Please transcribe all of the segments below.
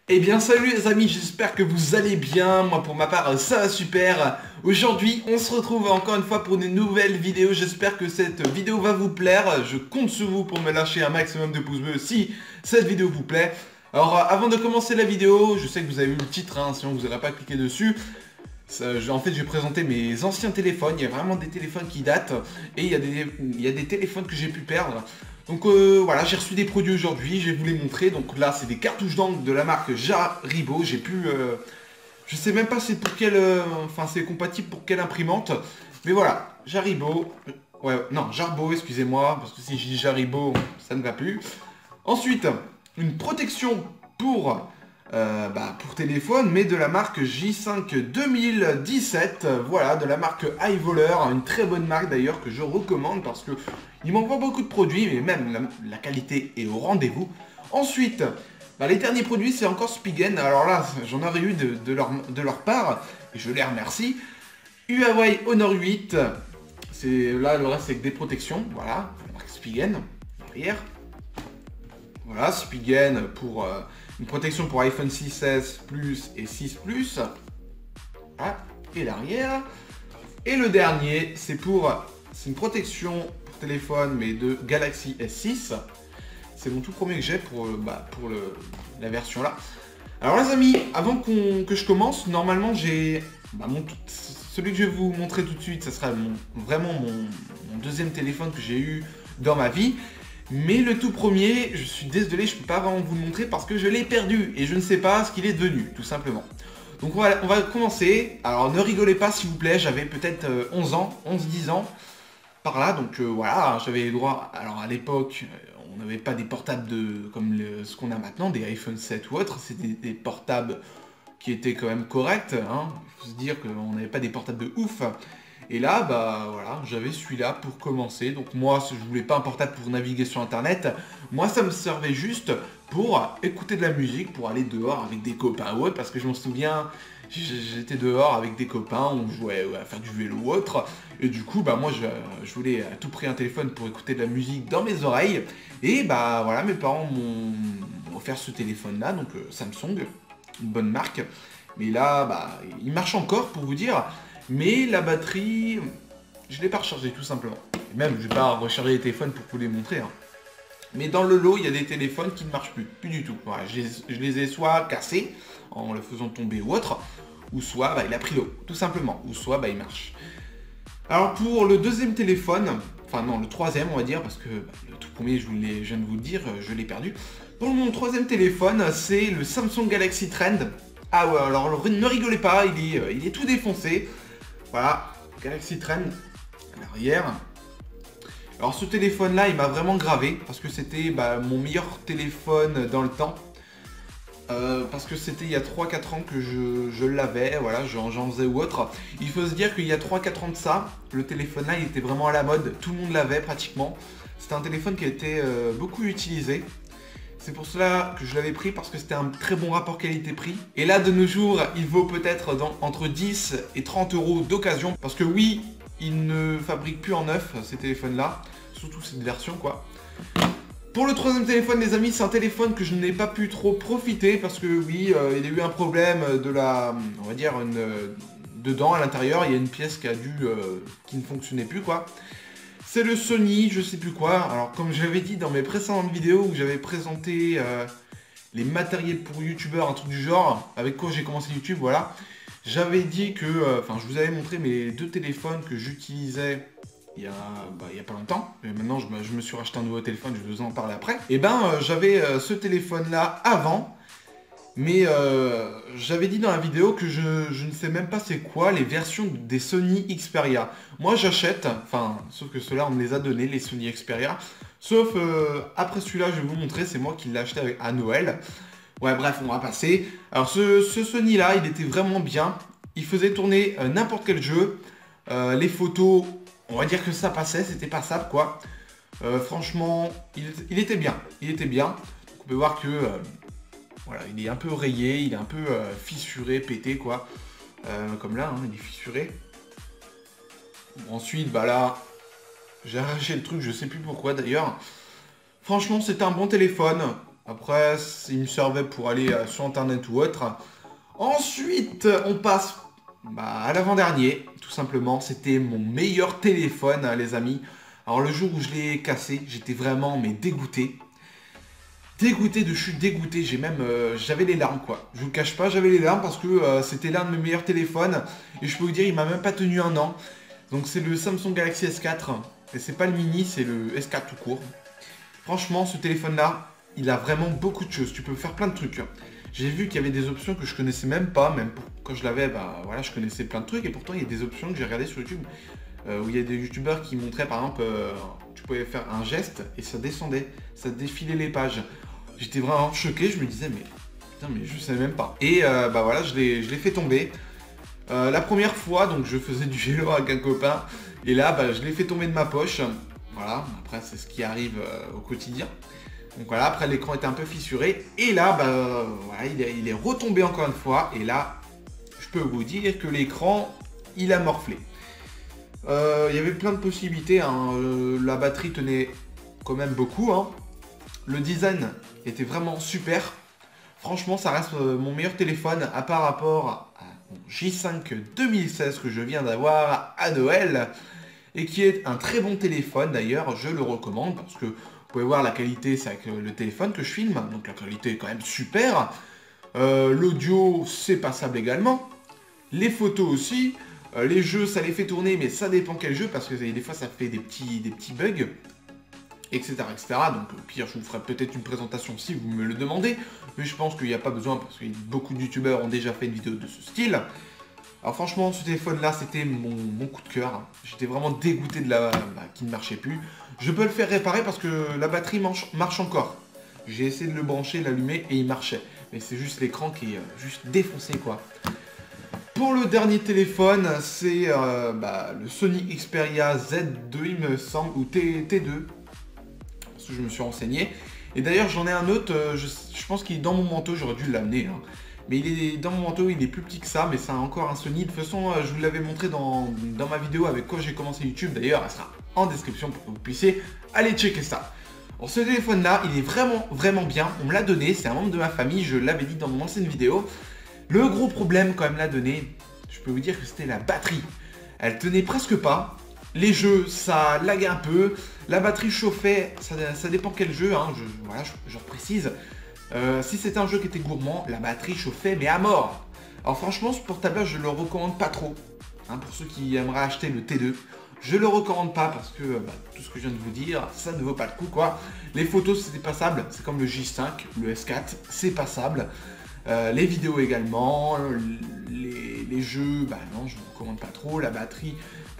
Eh bien salut les amis, j'espère que vous allez bien. Moi pour ma part ça va super. Aujourd'hui on se retrouve encore une fois pour une nouvelle vidéo. J'espère que cette vidéo va vous plaire. Je compte sur vous pour me lâcher un maximum de pouces bleus si cette vidéo vous plaît. Alors avant de commencer la vidéo, je sais que vous avez vu le titre, sinon vous n'aurez pas cliqué dessus. En fait, je vais présenter mes anciens téléphones. Il y a vraiment des téléphones qui datent et il y a des téléphones que j'ai pu perdre. Donc voilà, j'ai reçu des produits aujourd'hui, je vais vous les montrer. Donc là, c'est des cartouches d'encre de la marque Jaribo. J'ai pu, je sais même pas c'est pour quelle, enfin c'est compatible pour quelle imprimante. Mais voilà, Jaribo. Ouais, non, Jarbo, excusez-moi, parce que si je dis Jaribo, ça ne va plus. Ensuite, une protection pour téléphone, mais de la marque J5 2017, voilà, de la marque iVoleur, une très bonne marque d'ailleurs que je recommande parce que il m'envoie beaucoup de produits, mais même la qualité est au rendez-vous. Ensuite, les derniers produits, c'est encore Spigen, alors là, j'en aurais eu de leur part, et je les remercie. Huawei Honor 8, c'est là le reste c'est que des protections, voilà, la marque Spigen, derrière. Voilà, Spigen pour une protection pour iPhone 6S Plus et 6 Plus. Ah, et l'arrière. Et le dernier, c'est une protection pour téléphone, mais de Galaxy S6. C'est mon tout premier que j'ai pour la version là. Alors les amis, avant que je commence, normalement j'ai celui que je vais vous montrer tout de suite, ça sera vraiment mon deuxième téléphone que j'ai eu dans ma vie. Mais le tout premier, je suis désolé, je ne peux pas vraiment vous le montrer parce que je l'ai perdu et je ne sais pas ce qu'il est devenu, tout simplement. Donc on va commencer. Alors ne rigolez pas s'il vous plaît, j'avais peut-être 11 ans, 11-10 ans par là. Donc voilà, j'avais les droits. Alors à l'époque, on n'avait pas des portables comme ce qu'on a maintenant, des iPhone 7 ou autres. C'était des portables qui étaient quand même corrects. Hein. Il faut se dire qu'on n'avait pas des portables de ouf. Et là, voilà, j'avais celui-là pour commencer. Donc moi, je voulais pas un portable pour naviguer sur Internet. Moi, ça me servait juste pour écouter de la musique, pour aller dehors avec des copains ou autre. Parce que je m'en souviens, j'étais dehors avec des copains, on jouait à faire du vélo ou autre. Et du coup, moi, je voulais à tout prix un téléphone pour écouter de la musique dans mes oreilles. Et voilà, mes parents m'ont offert ce téléphone-là, donc Samsung, une bonne marque. Mais là, il marche encore pour vous dire. Mais la batterie, je ne l'ai pas rechargée tout simplement. Et même, je ne vais pas recharger les téléphones pour vous les montrer. Hein. Mais dans le lot, il y a des téléphones qui ne marchent plus du tout. Voilà, je les ai soit cassés en le faisant tomber ou autre, ou soit il a pris l'eau, tout simplement. Ou soit il marche. Alors pour le deuxième téléphone, enfin non, le troisième on va dire, parce que le tout premier, je viens de vous le dire, je l'ai perdu. Pour mon troisième téléphone, c'est le Samsung Galaxy Trend. Ah ouais, alors ne rigolez pas, il est tout défoncé. Voilà, Galaxy Trend à l'arrière. Alors ce téléphone là il m'a vraiment gravé parce que c'était mon meilleur téléphone dans le temps. Parce que c'était il y a 3-4 ans que je l'avais, voilà, j'en faisais ou autre. Il faut se dire qu'il y a 3-4 ans de ça, le téléphone là il était vraiment à la mode, tout le monde l'avait pratiquement. C'était un téléphone qui a été beaucoup utilisé. C'est pour cela que je l'avais pris parce que c'était un très bon rapport qualité-prix. Et là, de nos jours, il vaut peut-être entre 10 et 30 euros d'occasion. Parce que oui, il ne fabrique plus en neuf ces téléphones-là. Surtout cette version, quoi. Pour le troisième téléphone, les amis, c'est un téléphone que je n'ai pas pu trop profiter. Parce que oui, il y a eu un problème on va dire, dedans, à l'intérieur. Il y a une pièce qui ne fonctionnait plus, quoi. C'est le Sony, je sais plus quoi. Alors comme j'avais dit dans mes précédentes vidéos où j'avais présenté les matériels pour youtubeurs, un truc du genre, avec quoi j'ai commencé YouTube, voilà. J'avais dit que, je vous avais montré mes deux téléphones que j'utilisais il y a pas longtemps. Et maintenant je me suis racheté un nouveau téléphone, je vais vous en parler après. Et j'avais ce téléphone là avant. Mais j'avais dit dans la vidéo que je ne sais même pas c'est quoi les versions des Sony Xperia. Moi j'achète, sauf que ceux-là on me les a donnés, les Sony Xperia. Sauf après celui-là je vais vous montrer, c'est moi qui l'ai acheté à Noël. Ouais bref, on va passer. Alors ce Sony là, il était vraiment bien. Il faisait tourner n'importe quel jeu. Les photos, on va dire que ça passait, c'était passable quoi. Franchement, il était bien. Il était bien. Donc, on peut voir que... voilà, il est un peu rayé, il est un peu fissuré, pété quoi. Comme là, hein, il est fissuré. Bon, ensuite, là, j'ai arraché le truc, je sais plus pourquoi d'ailleurs. Franchement, c'était un bon téléphone. Après, il me servait pour aller sur internet ou autre. Ensuite, on passe à l'avant-dernier, tout simplement. C'était mon meilleur téléphone, les amis. Alors le jour où je l'ai cassé, j'étais vraiment dégoûté. Dégoûté, je suis dégoûté, j'avais les larmes quoi. Je vous le cache pas, j'avais les larmes parce que c'était l'un de mes meilleurs téléphones. Et je peux vous dire, il m'a même pas tenu un an. Donc c'est le Samsung Galaxy S4. Et c'est pas le mini, c'est le S4 tout court. Franchement, ce téléphone-là, il a vraiment beaucoup de choses. Tu peux faire plein de trucs. J'ai vu qu'il y avait des options que je connaissais même pas. Quand je l'avais, voilà, je connaissais plein de trucs. Et pourtant, il y a des options que j'ai regardées sur YouTube. Où il y a des youtubeurs qui montraient par exemple, tu pouvais faire un geste et ça descendait. Ça défilait les pages. J'étais vraiment choqué. Je me disais, mais putain, mais je savais même pas. Et voilà, je l'ai fait tomber. La première fois, donc je faisais du vélo avec un copain. Et là, je l'ai fait tomber de ma poche. Voilà, après c'est ce qui arrive au quotidien. Donc voilà, après l'écran était un peu fissuré. Et là, voilà, il est retombé encore une fois. Et là, je peux vous dire que l'écran, il a morflé. Il y avait plein de possibilités. Hein. La batterie tenait quand même beaucoup. Hein. Le design était vraiment super. Franchement, ça reste mon meilleur téléphone par rapport à mon J5 2016 que je viens d'avoir à Noël. Et qui est un très bon téléphone d'ailleurs, je le recommande parce que vous pouvez voir la qualité, c'est avec le téléphone que je filme, donc la qualité est quand même super. L'audio, c'est passable également. Les photos aussi. Les jeux, ça les fait tourner, mais ça dépend quel jeu, parce que des fois, ça fait des petits bugs, etc., etc. Donc au pire, je vous ferai peut-être une présentation si vous me le demandez, mais je pense qu'il n'y a pas besoin, parce que beaucoup de youtubeurs ont déjà fait une vidéo de ce style. Alors franchement, ce téléphone-là, c'était mon coup de cœur. J'étais vraiment dégoûté de qu'il ne marchait plus. Je peux le faire réparer parce que la batterie marche encore. J'ai essayé de le brancher, l'allumer et il marchait. Mais c'est juste l'écran qui est juste défoncé, quoi. Pour le dernier téléphone, c'est le Sony Xperia Z2, il me semble, ou T2. Parce que je me suis renseigné. Et d'ailleurs, j'en ai un autre, je pense qu'il est dans mon manteau, j'aurais dû l'amener. Hein. Mais il est dans mon manteau, il est plus petit que ça, mais c'est encore un Sony. De toute façon, je vous l'avais montré dans ma vidéo avec quoi j'ai commencé YouTube. D'ailleurs, elle sera en description pour que vous puissiez aller checker ça. Alors ce téléphone-là, il est vraiment, vraiment bien. On me l'a donné, c'est un membre de ma famille, je l'avais dit dans mon ancienne vidéo. Le gros problème quand même l'a donné, je peux vous dire que c'était la batterie. Elle tenait presque pas. Les jeux, ça laguait un peu. La batterie chauffait, ça dépend quel jeu, hein, je précise. Si c'était un jeu qui était gourmand, la batterie chauffait, mais à mort. Alors franchement, ce portable-là, je le recommande pas trop. Hein, pour ceux qui aimeraient acheter le T2, je le recommande pas parce que tout ce que je viens de vous dire, ça ne vaut pas le coup, quoi. Les photos, c'était passable. C'est comme le J5, le S4, c'est passable. Les vidéos également, les jeux, non, je ne vous recommande pas trop. La batterie,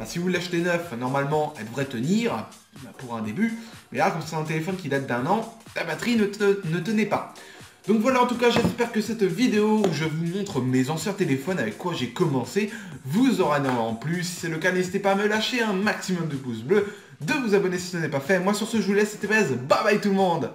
si vous l'achetez neuf, normalement, elle devrait tenir pour un début. Mais là, comme c'est un téléphone qui date d'1 an, la batterie ne tenait pas. Donc voilà, en tout cas, j'espère que cette vidéo où je vous montre mes anciens téléphones avec quoi j'ai commencé vous aura énormément plu. Si c'est le cas, n'hésitez pas à me lâcher un maximum de pouces bleus, de vous abonner si ce n'est pas fait. Moi, sur ce, je vous laisse, c'était Bez. Bye bye tout le monde!